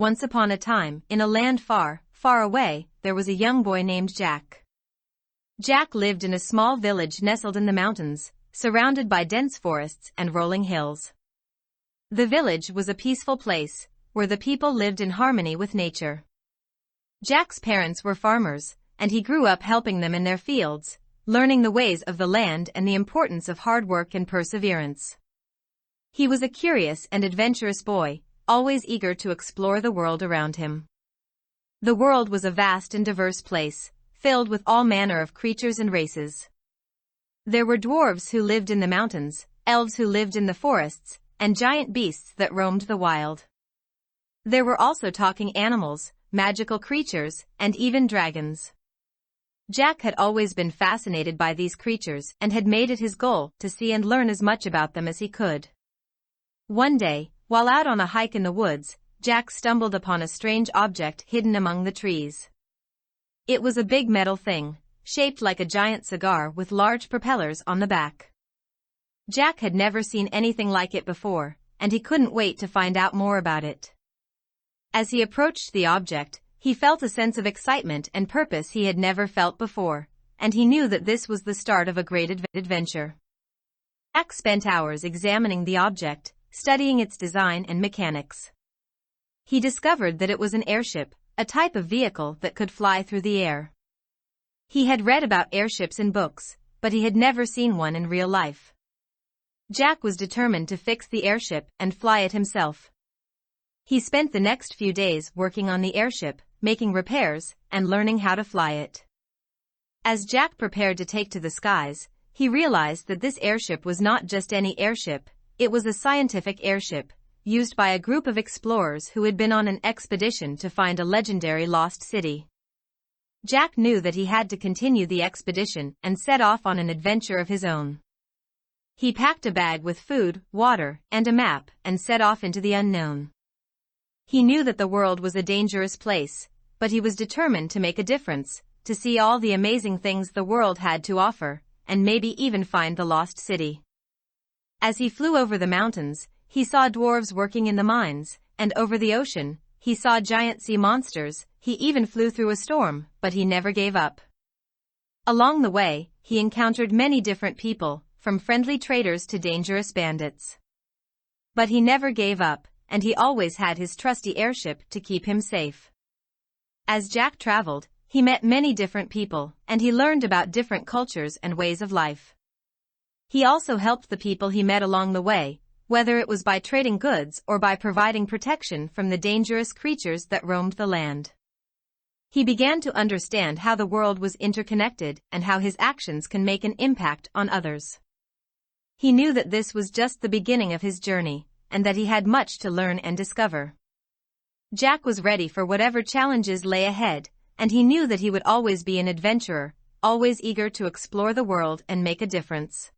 Once upon a time, in a land far, far away, there was a young boy named Jack. Jack lived in a small village nestled in the mountains, surrounded by dense forests and rolling hills. The village was a peaceful place, where the people lived in harmony with nature. Jack's parents were farmers, and he grew up helping them in their fields, learning the ways of the land and the importance of hard work and perseverance. He was a curious and adventurous boy, always eager to explore the world around him. The world was a vast and diverse place, filled with all manner of creatures and races. There were dwarves who lived in the mountains, elves who lived in the forests, and giant beasts that roamed the wild. There were also talking animals, magical creatures, and even dragons. Jack had always been fascinated by these creatures and had made it his goal to see and learn as much about them as he could. One day, while out on a hike in the woods, Jack stumbled upon a strange object hidden among the trees. It was a big metal thing, shaped like a giant cigar with large propellers on the back. Jack had never seen anything like it before, and he couldn't wait to find out more about it. As he approached the object, he felt a sense of excitement and purpose he had never felt before, and he knew that this was the start of a great adventure. Jack spent hours examining the object, studying its design and mechanics. He discovered that it was an airship, a type of vehicle that could fly through the air. He had read about airships in books, but he had never seen one in real life. Jack was determined to fix the airship and fly it himself. He spent the next few days working on the airship, making repairs, and learning how to fly it. As Jack prepared to take to the skies, he realized that this airship was not just any airship, it was a scientific airship, used by a group of explorers who had been on an expedition to find a legendary lost city. Jack knew that he had to continue the expedition and set off on an adventure of his own. He packed a bag with food, water, and a map and set off into the unknown. He knew that the world was a dangerous place, but he was determined to make a difference, to see all the amazing things the world had to offer, and maybe even find the lost city. As he flew over the mountains, he saw dwarves working in the mines, and over the ocean, he saw giant sea monsters. He even flew through a storm, but he never gave up. Along the way, he encountered many different people, from friendly traders to dangerous bandits. But he never gave up, and he always had his trusty airship to keep him safe. As Jack traveled, he met many different people, and he learned about different cultures and ways of life. He also helped the people he met along the way, whether it was by trading goods or by providing protection from the dangerous creatures that roamed the land. He began to understand how the world was interconnected and how his actions can make an impact on others. He knew that this was just the beginning of his journey, and that he had much to learn and discover. Jack was ready for whatever challenges lay ahead, and he knew that he would always be an adventurer, always eager to explore the world and make a difference.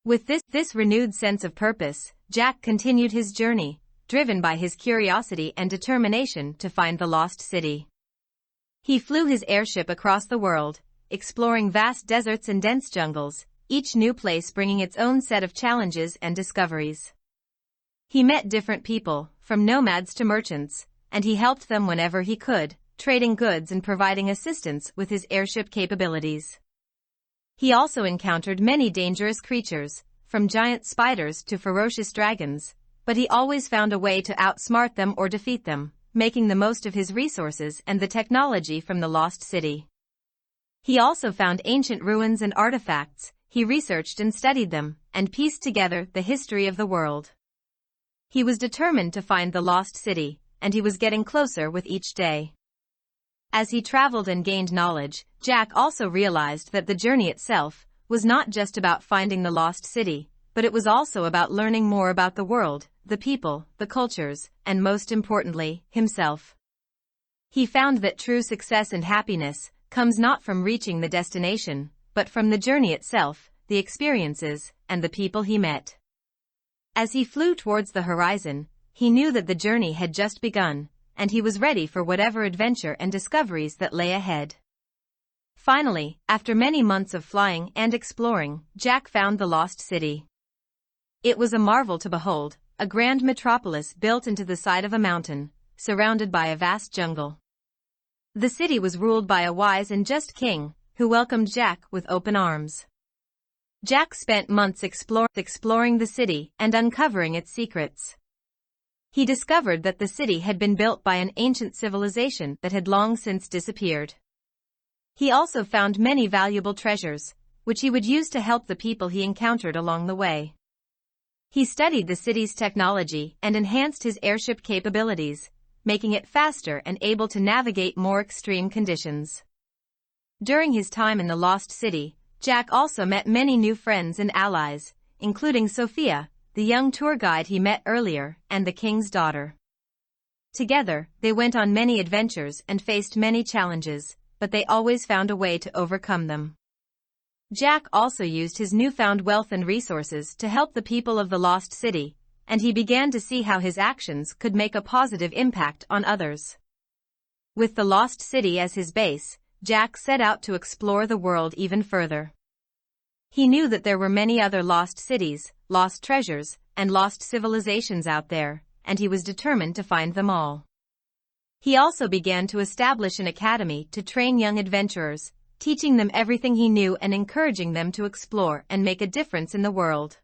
With this renewed sense of purpose, Jack continued his journey, driven by his curiosity and determination to find the lost city. He flew his airship across the world, exploring vast deserts and dense jungles, each new place bringing its own set of challenges and discoveries. He met different people, from nomads to merchants, and he helped them whenever he could, trading goods and providing assistance with his airship capabilities. He also encountered many dangerous creatures, from giant spiders to ferocious dragons, but he always found a way to outsmart them or defeat them, making the most of his resources and the technology from the lost city. He also found ancient ruins and artifacts. He researched and studied them, and pieced together the history of the world. He was determined to find the lost city, and he was getting closer with each day. As he traveled and gained knowledge, Jack also realized that the journey itself was not just about finding the lost city, but it was also about learning more about the world, the people, the cultures, and most importantly, himself. He found that true success and happiness comes not from reaching the destination, but from the journey itself, the experiences, and the people he met. As he flew towards the horizon, he knew that the journey had just begun, and he was ready for whatever adventure and discoveries that lay ahead. Finally, after many months of flying and exploring, Jack found the lost city. It was a marvel to behold, a grand metropolis built into the side of a mountain, surrounded by a vast jungle. The city was ruled by a wise and just king, who welcomed Jack with open arms. Jack spent months exploring the city and uncovering its secrets. He discovered that the city had been built by an ancient civilization that had long since disappeared. He also found many valuable treasures, which he would use to help the people he encountered along the way. He studied the city's technology and enhanced his airship capabilities, making it faster and able to navigate more extreme conditions. During his time in the Lost City, Jack also met many new friends and allies, including Sophia, the young tour guide he met earlier, and the king's daughter. Together, they went on many adventures and faced many challenges, but they always found a way to overcome them. Jack also used his newfound wealth and resources to help the people of the Lost City, and he began to see how his actions could make a positive impact on others. With the Lost City as his base, Jack set out to explore the world even further. He knew that there were many other lost cities, lost treasures, and lost civilizations out there, and he was determined to find them all. He also began to establish an academy to train young adventurers, teaching them everything he knew and encouraging them to explore and make a difference in the world.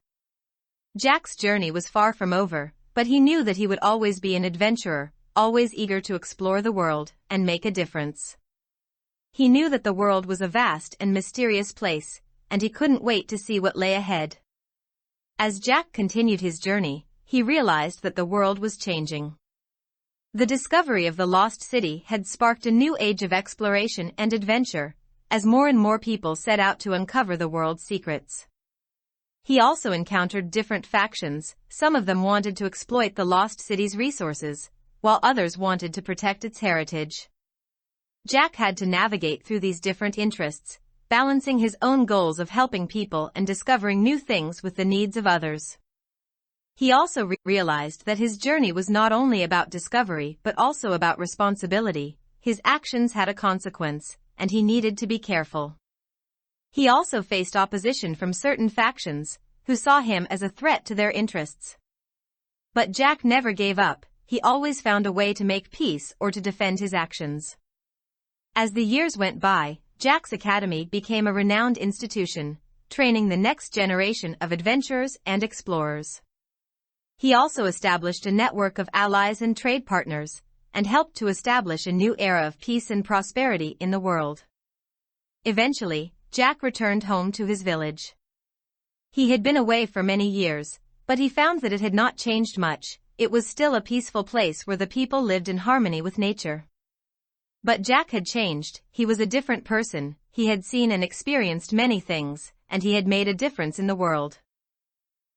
Jack's journey was far from over, but he knew that he would always be an adventurer, always eager to explore the world and make a difference. He knew that the world was a vast and mysterious place, and he couldn't wait to see what lay ahead. As Jack continued his journey, he realized that the world was changing. The discovery of the Lost City had sparked a new age of exploration and adventure, as more and more people set out to uncover the world's secrets. He also encountered different factions. Some of them wanted to exploit the Lost City's resources, while others wanted to protect its heritage. Jack had to navigate through these different interests, balancing his own goals of helping people and discovering new things with the needs of others. He also realized that his journey was not only about discovery but also about responsibility. His actions had a consequence, and he needed to be careful. He also faced opposition from certain factions, who saw him as a threat to their interests. But Jack never gave up. He always found a way to make peace or to defend his actions. As the years went by, Jack's academy became a renowned institution, training the next generation of adventurers and explorers. He also established a network of allies and trade partners, and helped to establish a new era of peace and prosperity in the world. Eventually, Jack returned home to his village. He had been away for many years, but he found that it had not changed much. It was still a peaceful place where the people lived in harmony with nature. But Jack had changed. He was a different person. He had seen and experienced many things, and he had made a difference in the world.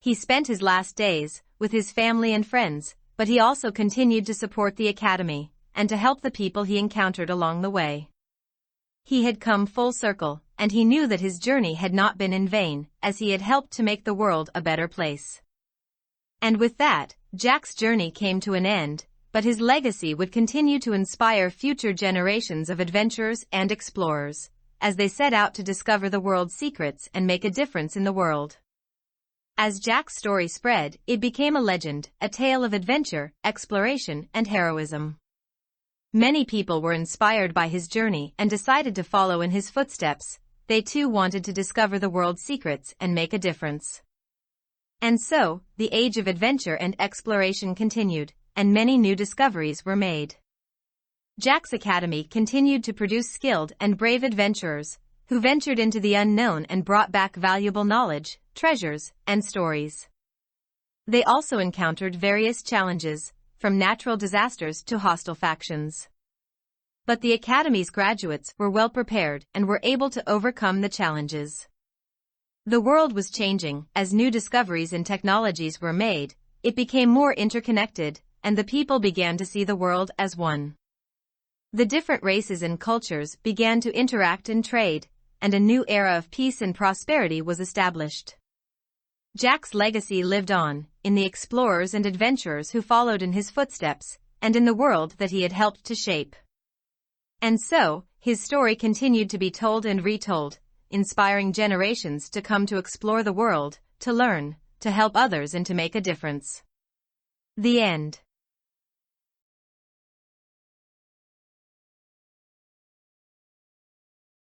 He spent his last days with his family and friends, but he also continued to support the academy and to help the people he encountered along the way. He had come full circle, and he knew that his journey had not been in vain, as he had helped to make the world a better place. And with that, Jack's journey came to an end, but his legacy would continue to inspire future generations of adventurers and explorers, as they set out to discover the world's secrets and make a difference in the world. As Jack's story spread, it became a legend, a tale of adventure, exploration, and heroism. Many people were inspired by his journey and decided to follow in his footsteps. They too wanted to discover the world's secrets and make a difference. And so, the age of adventure and exploration continued, and many new discoveries were made. Jack's academy continued to produce skilled and brave adventurers, who ventured into the unknown and brought back valuable knowledge, treasures, and stories. They also encountered various challenges, from natural disasters to hostile factions. But the academy's graduates were well prepared and were able to overcome the challenges. The world was changing. As new discoveries and technologies were made, it became more interconnected, and the people began to see the world as one. The different races and cultures began to interact and trade, and a new era of peace and prosperity was established. Jack's legacy lived on, in the explorers and adventurers who followed in his footsteps, and in the world that he had helped to shape. And so, his story continued to be told and retold, inspiring generations to come to explore the world, to learn, to help others and to make a difference. The end.